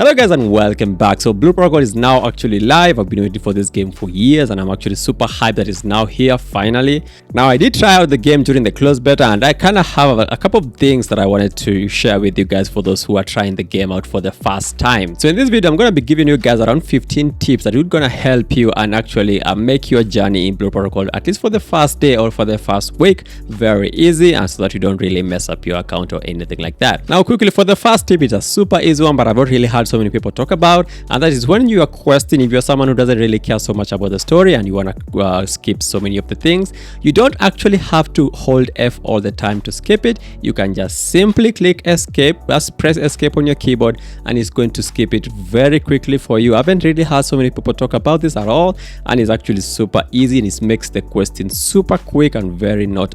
Hello guys and welcome back. So Blue Protocol is now actually live. I've been waiting for this game for years and I'm actually super hyped that it's now here finally. Now I did try out the game during the closed beta and I kind of have a couple of things that I wanted to share with you guys for those who are trying the game out for the first time. So in this video I'm going to be giving you guys around 15 tips that are going to help you and actually make your journey in Blue Protocol, at least for the first day or for the first week, very easy, and so that you don't really mess up your account or anything like that. Now quickly, for the first tip, it's a super easy one, but I've not really had so many people talk about, and that is when you are questing, if you're someone who doesn't really care so much about the story and you want to skip so many of the things, you don't actually have to hold F all the time to skip it. You can just simply click escape, just press escape on your keyboard, and it's going to skip it very quickly for you. I haven't really had so many people talk about this at all, and it's actually super easy, and it makes the question super quick and very not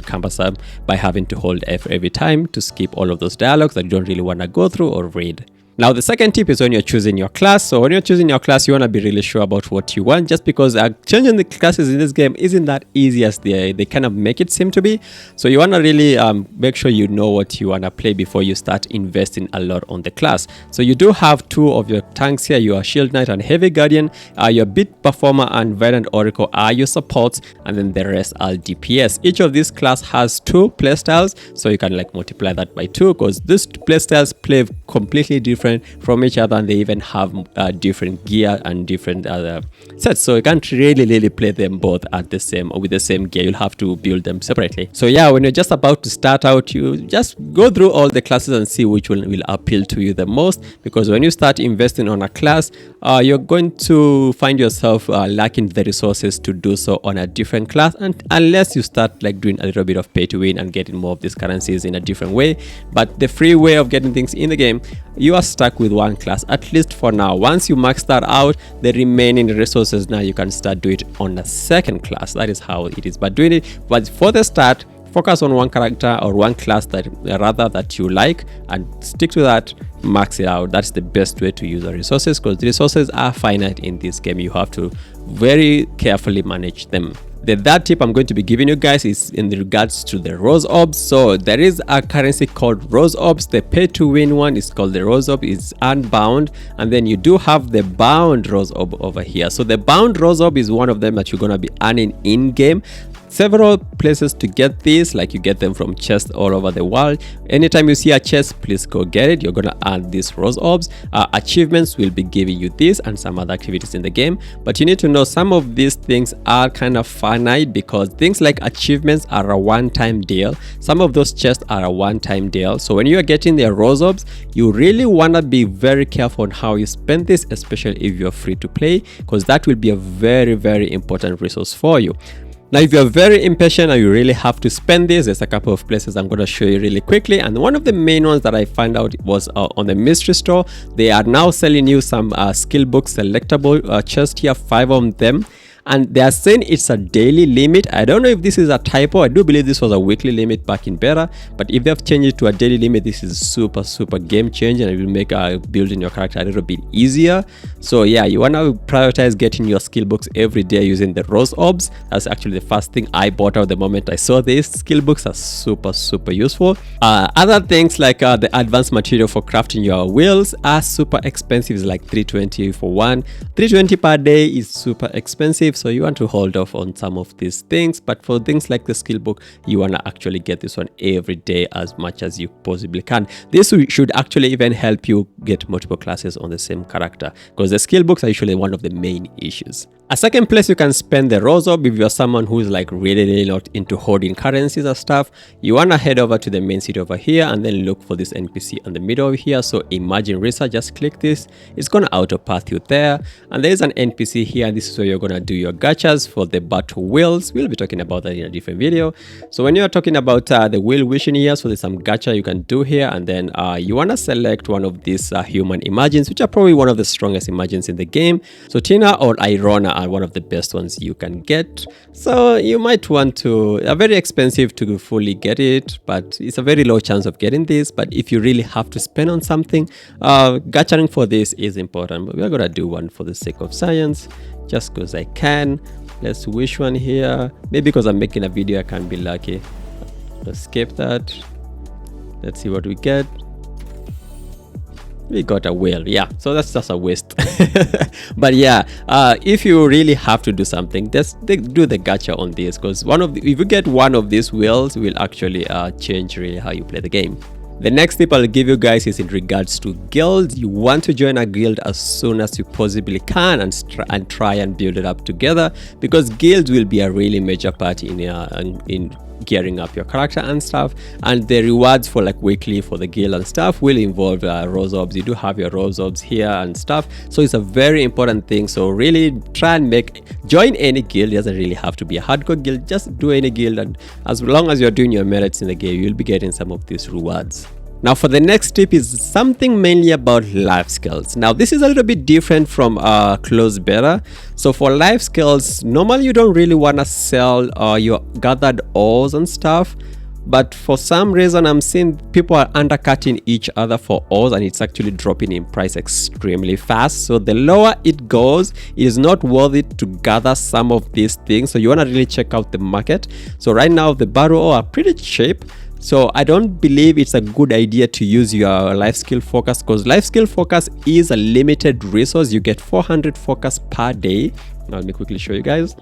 cumbersome by having to hold F every time to skip all of those dialogues that you don't really want to go through or read. Now the second tip is when you're choosing your class. So when you're choosing your class, you want to be really sure about what you want, just because changing the classes in this game isn't that easy as they kind of make it seem to be. So you want to really make sure you know what you want to play before you start investing a lot on the class. So you do have two of your tanks here, your Shield Knight and Heavy Guardian. Your Beat Performer and Violent Oracle are your supports, and then the rest are DPS. Each of these class has two playstyles, so you can like multiply that by 2, because these playstyles play completely different from each other, and they even have different gear and different other sets, so you can't really play them both at the same or with the same gear. You'll have to build them separately. So yeah, when you're just about to start out, you just go through all the classes and see which one will appeal to you the most, because when you start investing on a class, you're going to find yourself lacking the resources to do so on a different class, and unless you start like doing a little bit of pay to win and getting more of these currencies in a different way. But the free way of getting things in the game, you are stuck with one class, at least for now. Once you max that out, the remaining resources, now you can start doing it on a second class. That is how it is. But for the start, focus on one character or one class that you like, and stick to that. Max it out. That's the best way to use the resources, because the resources are finite in this game. You have to very carefully manage them. The third tip I'm going to be giving you guys is in regards to the Rose Orbs. So there is a currency called Rose Orbs. The pay to win one is called the Rose Orb, is unbound, and then you do have the bound Rose Orb over here. So the bound Rose Orb is one of them that you're going to be earning in game. Several places to get these, like you get them from chests all over the world. Anytime you see a chest, please go get it. You're gonna earn these Rose Orbs. Achievements will be giving you this and some other activities in the game, but you need to know some of these things are kind of finite, because things like achievements are a one-time deal. Some of those chests are a one-time deal. So when you are getting the Rose Orbs, you really want to be very careful on how you spend this, especially if you're free to play, because that will be a very important resource for you. Now, if you're very impatient and you really have to spend this, there's a couple of places I'm going to show you really quickly. And one of the main ones that I found out was on the mystery store. They are now selling you some skill book selectable chests here, 5 of them. And they are saying it's a daily limit. I don't know if this is a typo. I do believe this was a weekly limit back in beta, but if they've changed it to a daily limit, this is super game changer, and it will make building your character a little bit easier. So yeah, you want to prioritize getting your skill books every day using the Rose Orbs. That's actually the first thing I bought out the moment I saw this. Skill books are super useful. Other things like the advanced material for crafting your wheels are super expensive. It's like 320 for one. 320 per day is super expensive, so you want to hold off on some of these things. But for things like the skill book, you want to actually get this one every day as much as you possibly can. This should actually even help you get multiple classes on the same character, because the skill books are usually one of the main issues. A second place you can spend the Rose Orb, if you're someone who is like really not into hoarding currencies and stuff, you want to head over to the main city over here and then look for this NPC in the middle over here. So Imagine Research, just click this. It's going to auto path you there, and there's an NPC here, and this is where you're going to do your gachas for the battle wheels. We'll be talking about that in a different video. So when you're talking about the wheel wishing here, so there's some gacha you can do here, and then you want to select one of these human imagines, which are probably one of the strongest imagines in the game. So Tina or Irona are one of the best ones you can get. So you might want to, are very expensive to fully get it, but it's a very low chance of getting this. But if you really have to spend on something, gachaing for this is important. But we're gonna do one for the sake of science, just because I can. Let's wish one here. Maybe because I'm making a video I can be lucky. Let's skip that. Let's see what we get. We got a whale, yeah, so that's just a waste. But yeah, if you really have to do something, just do the gacha on this, because if you get one of these whales, will actually change really how you play the game. The next tip I'll give you guys is in regards to guilds. You want to join a guild as soon as you possibly can and try and build it up together, because guilds will be a really major part in gearing up your character and stuff. And the rewards for like weekly for the guild and stuff will involve rose orbs. You do have your rose orbs here and stuff, so it's a very important thing. So really try and join any guild. It doesn't really have to be a hardcore guild, just do any guild, and as long as you're doing your merits in the game, you'll be getting some of these rewards. Now for the next tip is something mainly about life skills. Now this is a little bit different from closed beta. So for life skills, normally you don't really want to sell your gathered ores and stuff, but for some reason I'm seeing people are undercutting each other for ores, and it's actually dropping in price extremely fast. So the lower it goes, it is not worth it to gather some of these things. So you want to really check out the market. So right now the battle ore are pretty cheap. So I don't believe it's a good idea to use your life skill focus, because life skill focus is a limited resource. You get 400 focus per day. Now let me quickly show you guys.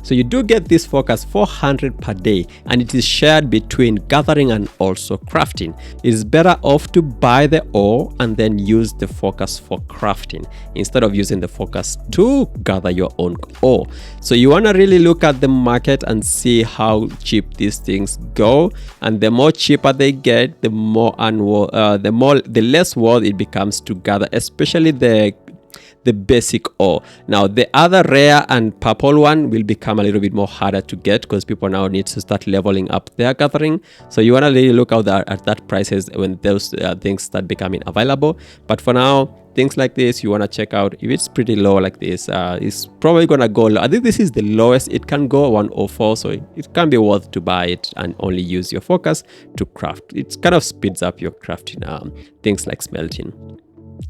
So you do get this focus 400 per day, and it is shared between gathering and also crafting. It is better off to buy the ore and then use the focus for crafting instead of using the focus to gather your own ore. So you want to really look at the market and see how cheap these things go, and the more cheaper they get, the less worth it becomes to gather, especially the basic ore. Now the other rare and purple one will become a little bit more harder to get, because people now need to start leveling up their gathering. So you want to really look out at that prices when those things start becoming available. But for now, things like this, you want to check out. If it's pretty low like this, it's probably gonna go low. I think this is the lowest it can go, 104. So it can be worth to buy it and only use your focus to craft. It kind of speeds up your crafting, things like smelting.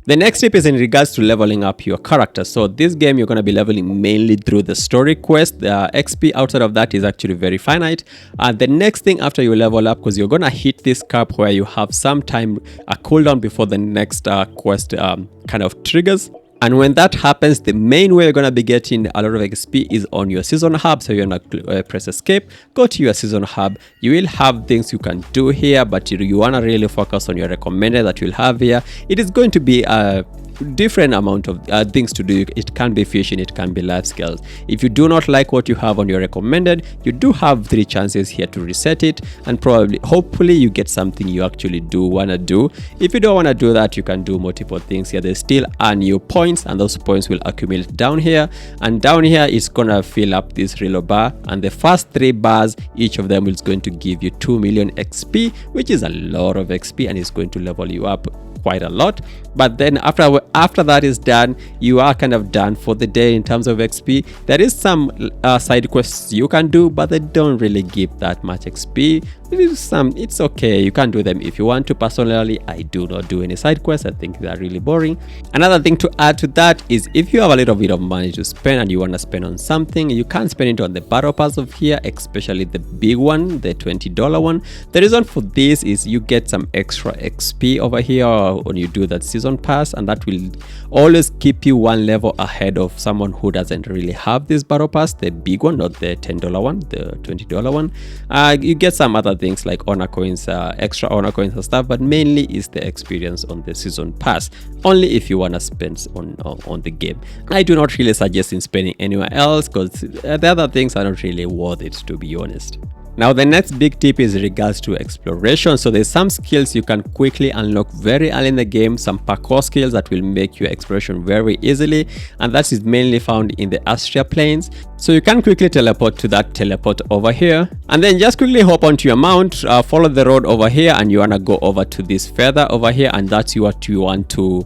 The next tip is in regards to leveling up your character. So this game, you're going to be leveling mainly through the story quest. The XP outside of that is actually very finite. The next thing after you level up, because you're going to hit this cap where you have some time, a cooldown before the next quest kind of triggers. And when that happens, the main way you're going to be getting a lot of XP is on your season hub. So you're going to press escape, go to your season hub. You will have things you can do here, but you want to really focus on your recommended that you'll have here. It is going to be a different amount of things to do. It can be fishing, it can be life skills. If you do not like what you have on your recommended, you do have 3 chances here to reset it, and hopefully you get something you actually do want to do. If you don't want to do that, you can do multiple things here. They still earn you points, and those points will accumulate down here, and down here is gonna fill up this reload bar, and the first 3 bars, each of them is going to give you 2 million XP, which is a lot of XP, and it's going to level you up quite a lot. But then after that is done, you are kind of done for the day in terms of XP. There is some side quests you can do, but they don't really give that much XP. It's okay, you can do them if you want to. Personally, I do not do any side quests. I think they are really boring. Another thing to add to that is, if you have a little bit of money to spend and you want to spend on something, you can spend it on the battle pass of here, especially the big one, the $20 one. The reason for this is you get some extra XP over here when you do that season pass, and that will always keep you 1 level ahead of someone who doesn't really have this battle pass, the big one, not the $10 one, the $20 one. You get some other things like honor coins, extra honor coins and stuff, but mainly is the experience on the season pass, only if you want to spend on the game. I do not really suggest in spending anywhere else, because the other things are not really worth it, to be honest. Now the next big tip is in regards to exploration. So there's some skills you can quickly unlock very early in the game, some parkour skills that will make your exploration very easily, and that is mainly found in the Astria plains. So you can quickly teleport to that teleport over here, and then just quickly hop onto your mount, follow the road over here, and you want to go over to this feather over here, and that's what you want to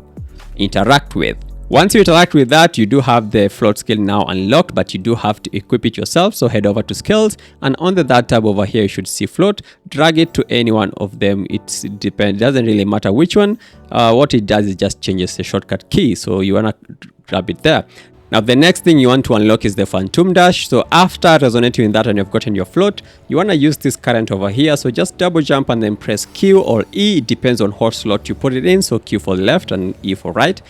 interact with. Once you interact with that, you do have the float skill now unlocked, but you do have to equip it yourself. So head over to skills, and under that tab over here, you should see float. Drag it to any one of them. It depends, it doesn't really matter which one. What it does is just changes the shortcut key. So you want to grab it there. Now the next thing you want to unlock is the Phantom Dash. So after resonating with that and you've gotten your float, you want to use this current over here. So just double jump and then press Q or E. It depends on what slot you put it in. So Q for left and E for right.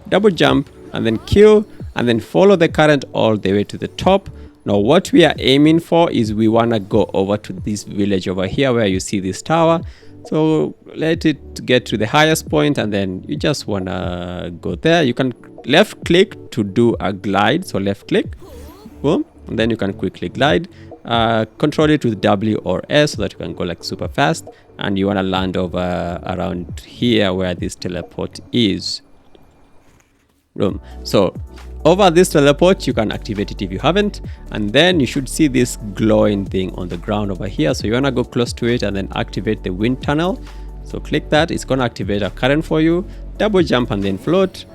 Double jump and then Q and then follow the current all the way to the top. Now what we are aiming for is we want to go over to this village over here where you see this tower. So let it get to the highest point and then you just want to go there. You can left click to do a glide. So left click, boom, and then you can quickly glide. Control it with W or S so that you can go like super fast. And you want to land over around here where this teleport is. Boom. So over this teleport, you can activate it if you haven't, and then you should see this glowing thing on the ground over here. So you want to go close to it and then activate the wind tunnel. So click that. It's going to activate a current for you. Double jump and then float,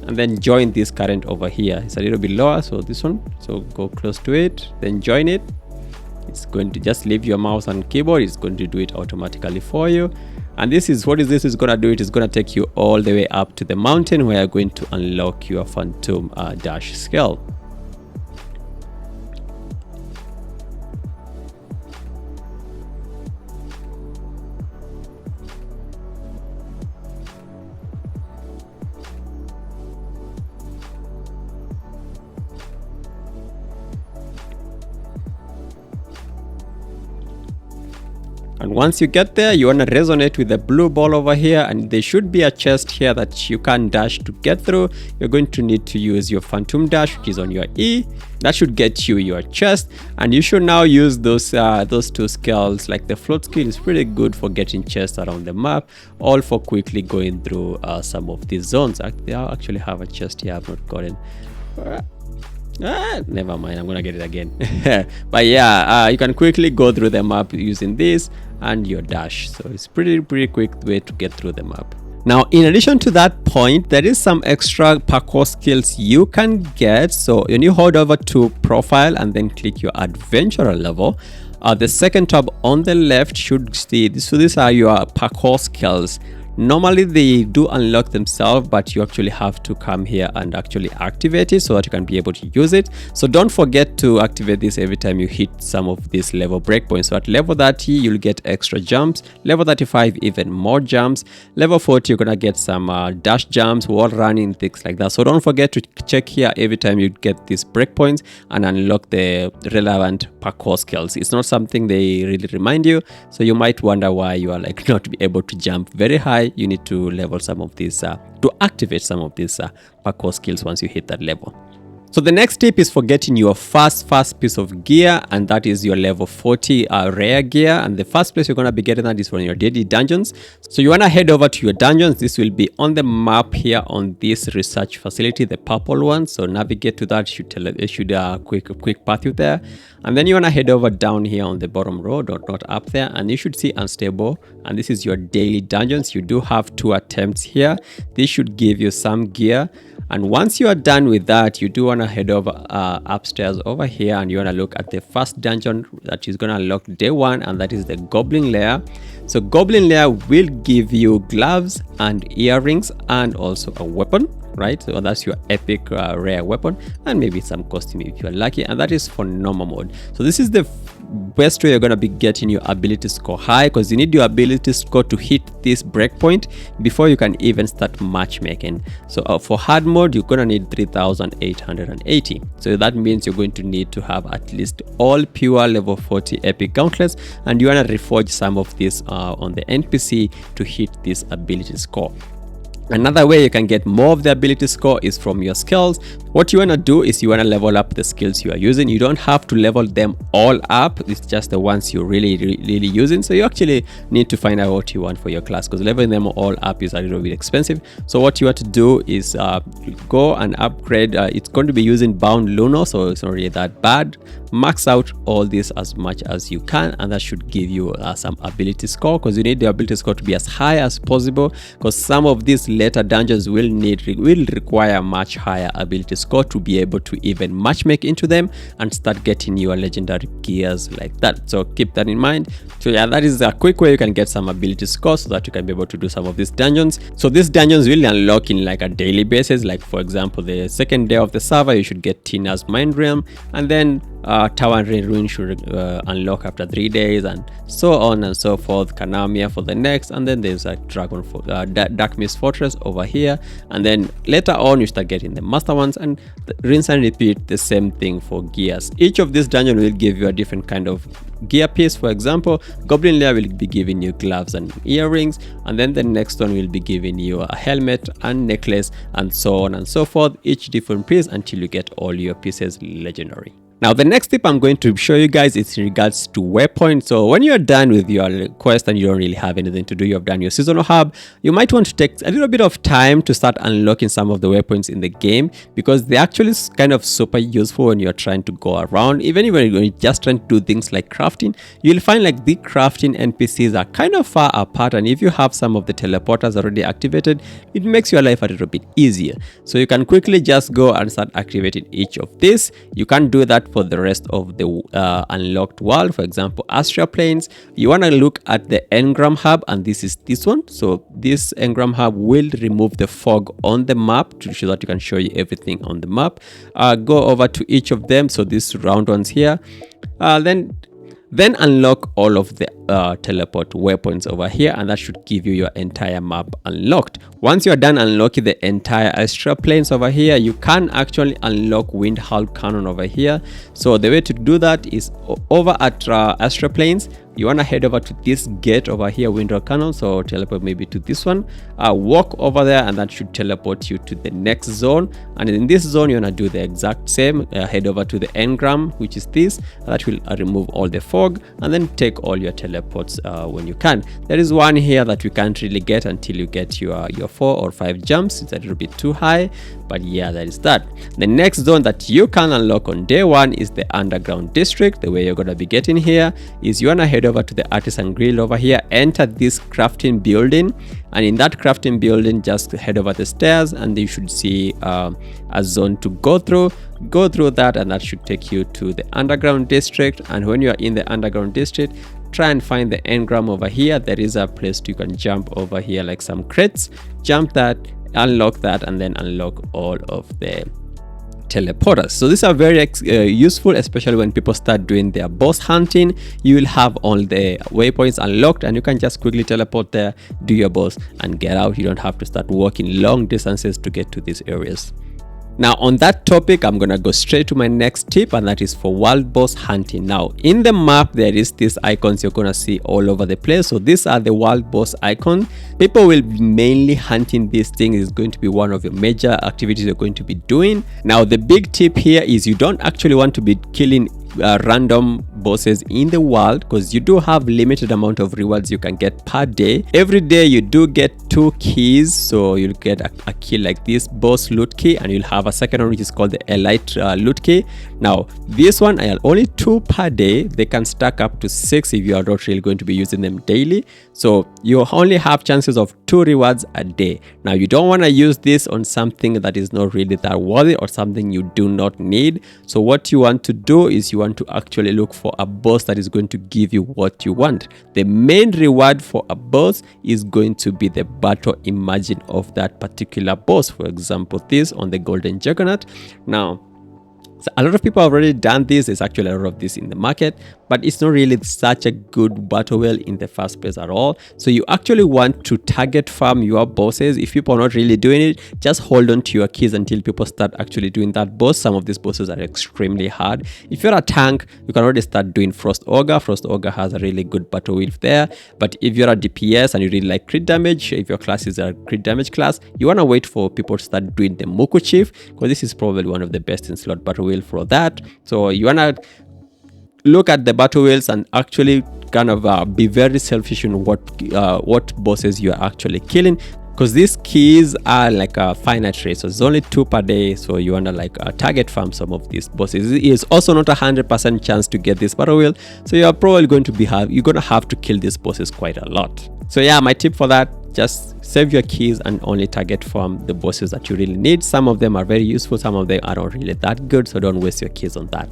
and then join this current over here. It's a little bit lower, so this one. So go close to it, then join it. It's going to just leave your mouse and keyboard. It's going to do it automatically for you. And this is what this is going to do. It is going to take you all the way up to the mountain where you're going to unlock your Phantom Dash skill. And once you get there, you want to resonate with the blue ball over here, and there should be a chest here that you can dash to get through. You're going to need to use your Phantom Dash, which is on your E. That should get you your chest, and you should now use those two skills. Like the float skill is pretty good for getting chests around the map, all for quickly going through some of these zones. I actually have a chest here I've not gotten. Never mind, I'm gonna get it again. But yeah, you can quickly go through the map using this and your dash. So it's pretty quick way to get through the map. Now, in addition to that point, there is some extra parkour skills you can get. So when you hold over to profile and then click your adventurer level, the second tab on the left should see this. So these are your parkour skills. Normally they do unlock themselves, but you actually have to come here and actually activate it so that you can be able to use it. So don't forget to activate this every time you hit some of these level breakpoints. So at level 30 you'll get extra jumps, level 35 even more jumps, level 40 you're gonna get some dash jumps, wall running, things like that. So don't forget to check here every time you get these breakpoints and unlock the relevant parkour skills. It's not something they really remind you, so you might wonder why you are like not be able to jump very high. You need to level some of these to activate some of these parkour skills once you hit that level. So the next tip is for getting your first piece of gear, and that is your level 40 rare gear. And the first place you're going to be getting that is from your daily dungeons. So you want to head over to your dungeons. This will be on the map here on this research facility, the purple one. So navigate to that. It should quick path you there. And then you want to head over down here on the bottom row, not up there, and you should see unstable. And this is your daily dungeons. You do have 2 attempts here. This should give you some gear. And once you are done with that, you do want to head over upstairs over here, and you want to look at the first dungeon that is going to unlock day 1, and that is the Goblin Lair. So Goblin Lair will give you gloves and earrings and also a weapon, right? So that's your epic rare weapon, and maybe some costume if you're lucky, and that is for normal mode. So this is the best way you're going to be getting your ability score high, because you need your ability score to hit this breakpoint before you can even start matchmaking. So for hard mode, you're going to need 3,880. So that means you're going to need to have at least all pure level 40 epic gauntlets, and you want to reforge some of this on the NPC to hit this ability score. Another way you can get more of the ability score is from your skills. What you want to do is you want to level up the skills you are using. You don't have to level them all up. It's just the ones you're really using. So you actually need to find out what you want for your class, because leveling them all up is a little bit expensive. So what you have to do is go and upgrade. It's going to be using Bound Luno, so it's not really that bad. Max out all this as much as you can, and that should give you some ability score, because you need the ability score to be as high as possible, because some of these later dungeons will require much higher ability score to be able to even matchmake into them and start getting your legendary gears like that. So keep that in mind. So yeah, that is a quick way you can get some ability score so that you can be able to do some of these dungeons. So these dungeons will unlock in like a daily basis. Like for example, the second day of the server, you should get Tina's Mind Realm, and then Tower Ruin should unlock after 3 days, and so on and so forth. Kanamia for the next, and then there's a Dragon for Dark Mist Fortress over here, and then later on you start getting the master ones, and rinse and repeat the same thing for gears. Each of these dungeons will give you a different kind of gear piece. For example, Goblin Lair will be giving you gloves and earrings, and then the next one will be giving you a helmet and necklace, and so on and so forth, each different piece until you get all your pieces legendary. Now the next tip I'm going to show you guys is in regards to waypoints. So when you're done with your quest and you don't really have anything to do, you have done your seasonal hub, you might want to take a little bit of time to start unlocking some of the waypoints in the game, because they're actually kind of super useful when you're trying to go around. Even when you're just trying to do things like crafting, you'll find like the crafting NPCs are kind of far apart, and if you have some of the teleporters already activated, it makes your life a little bit easier. So you can quickly just go and start activating each of these. You can do that for the rest of the unlocked world. For example, Astral Plains, you want to look at the engram hub, and this is this one. So this engram hub will remove the fog on the map to show that you can show you everything on the map. Go over to each of them. So these round ones here, then unlock all of the teleport waypoints over here, and that should give you your entire map unlocked. Once you're done unlocking the entire Astral Plains over here, you can actually unlock Wind Hull Cannon over here. So the way to do that is over at Astral Plains, you want to head over to this gate over here, Wind Hull Cannon. So teleport maybe to this one, walk over there, and that should teleport you to the next zone. And in this zone, you want to do the exact same. Head over to the engram, which is this. That will remove all the fog, and then take all your teleports when you can. There is one here that you can't really get until you get your 4 or 5 jumps. It's a little bit too high, but yeah, that is that. The next zone that you can unlock on day 1 is the underground district. The way you're going to be getting here is you want to head over to the artisan grill over here, enter this crafting building, and in that crafting building just head over the stairs, and you should see a zone to go through that, and that should take you to the underground district. And when you are in the underground district, try and find the engram over here. There is a place you can jump over here, like some crates. Jump that, unlock that, and then unlock all of the teleporters. So these are very useful, especially when people start doing their boss hunting. You will have all the waypoints unlocked, and you can just quickly teleport there, do your boss, and get out. You don't have to start walking long distances to get to these areas. Now on that topic, I'm gonna go straight to my next tip, and that is for wild boss hunting. Now in the map, there is these icons you're gonna see all over the place. So these are the wild boss icons. People will be mainly hunting these things. Is going to be one of your major activities you're going to be doing. Now the big tip here is you don't actually want to be killing random bosses in the world, because you do have limited amount of rewards you can get per day. Every day you do get 2 keys, so you'll get a key like this boss loot key, and you'll have a second one which is called the elite loot key. Now this one, I have only 2 per day. They can stack up to 6 if you are not really going to be using them daily. So you only have chances of 2 rewards a day. Now you don't want to use this on something that is not really that worthy or something you do not need. So what you want to do is you want to actually look for a boss that is going to give you what you want. The main reward for a boss is going to be the battle imagine of that particular boss. For example, this on the Golden Juggernaut. Now so a lot of people have already done this. There's actually a lot of this in the market, but it's not really such a good battle well in the first place at all. So you actually want to target farm your bosses. If people are not really doing it, just hold on to your keys until people start actually doing that boss. Some of these bosses are extremely hard. If you're a tank, you can already start doing Frost Ogre. Frost Ogre has a really good battle wheel there. But if you're a DPS and you really like crit damage, if your class is a crit damage class, you want to wait for people to start doing the Muku Chief, because this is probably one of the best in slot battle wheel for that. So you want to look at the battle wheels and actually kind of be very selfish in what bosses you are actually killing, because these keys are like a finite rate. So it's only 2 per day. So you want to like target farm some of these bosses. It is also not 100% chance to get this battle wheel. So you're probably going to have to kill these bosses quite a lot. So yeah, my tip for that, just save your keys and only target farm the bosses that you really need. Some of them are very useful, some of them are not really that good, so don't waste your keys on that.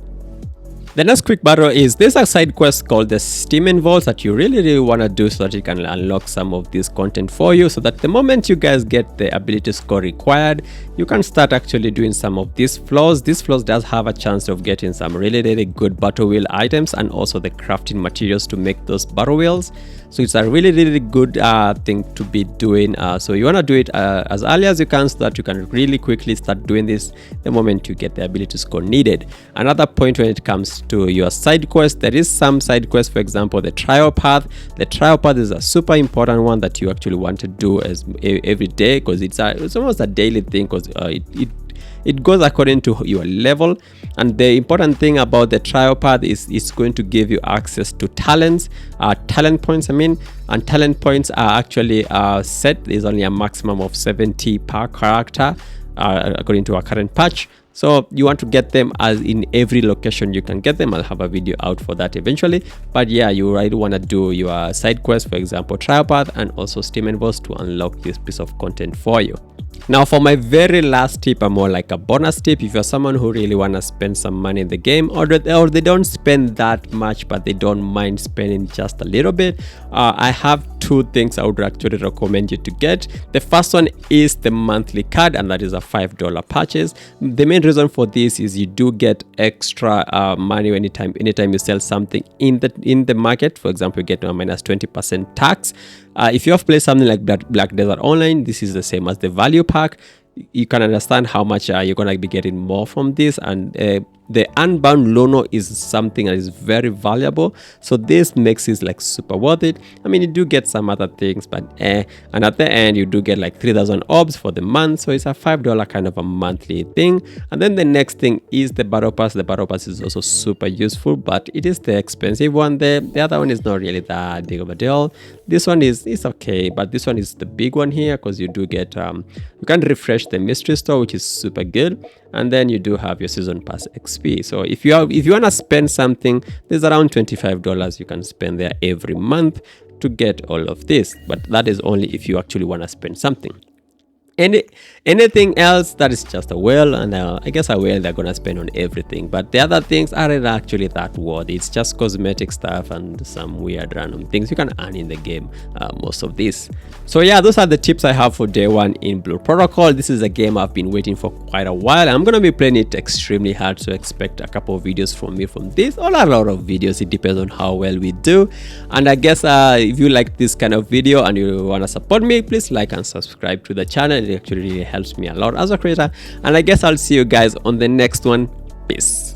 The next quick battle is there's a side quest called the Steam Involves that you really want to do so that you can unlock some of this content for you, so that the moment you guys get the ability score required, you can start actually doing some of these floors. This floors does have a chance of getting some really good battle wheel items and also the crafting materials to make those battle wheels. So it's a really good thing to be doing. So you want to do it as early as you can so that you can really quickly start doing this the moment you get the ability score needed. Another point when it comes to your side quest, there is some side quests, for example the trial path. The trial path is a super important one that you actually want to do every day, because it's almost a daily thing, because it goes according to your level. And the important thing about the trial path is it's going to give you access to talent points, and talent points are actually set. There's only a maximum of 70 per character according to our current patch. So you want to get them as in every location you can get them. I'll have a video out for that eventually. But yeah, you really want to do your side quest, for example trial path, and also Steam Involves to unlock this piece of content for you. Now for my very last tip, a more like a bonus tip, if you're someone who really want to spend some money in the game, or they don't spend that much but they don't mind spending just a little bit, I have two things I would actually recommend you to get. The first one is the monthly card, and that is a $5 purchase. The main reason for this is you do get extra money anytime you sell something in the market. For example, you get a minus 20% tax. If you have played something like Black Desert Online, this is the same as the value pack. You can understand how much you're gonna be getting more from this, and the unbound lono is something that is very valuable, so this makes it like super worth it. You do get some other things, but and at the end you do get like 3,000 orbs for the month, so it's a $5 kind of a monthly thing. And then the next thing is the battle pass. The battle pass is also super useful, but it is the expensive one. The other one is not really that big of a deal. This one is okay, but this one is the big one here, because you do get you can refresh the mystery store, which is super good, and then you do have your season pass XP. So if you want to spend something, there's around $25 you can spend there every month to get all of this, but that is only if you actually want to spend something. Anything else, that is just a whale, and I guess a whale they're gonna spend on everything, but the other things aren't actually that worth it. It's just cosmetic stuff and some weird random things you can earn in the game, most of this. So yeah, those are the tips I have for day one in Blue Protocol. This is a game I've been waiting for quite a while. I'm gonna be playing it extremely hard, so expect a couple of videos from me from this, or a lot of videos. It depends on how well we do. And I guess if you like this kind of video and you want to support me, please like and subscribe to the channel. It actually really helps me a lot as a creator, and I guess I'll see you guys on the next one. Peace.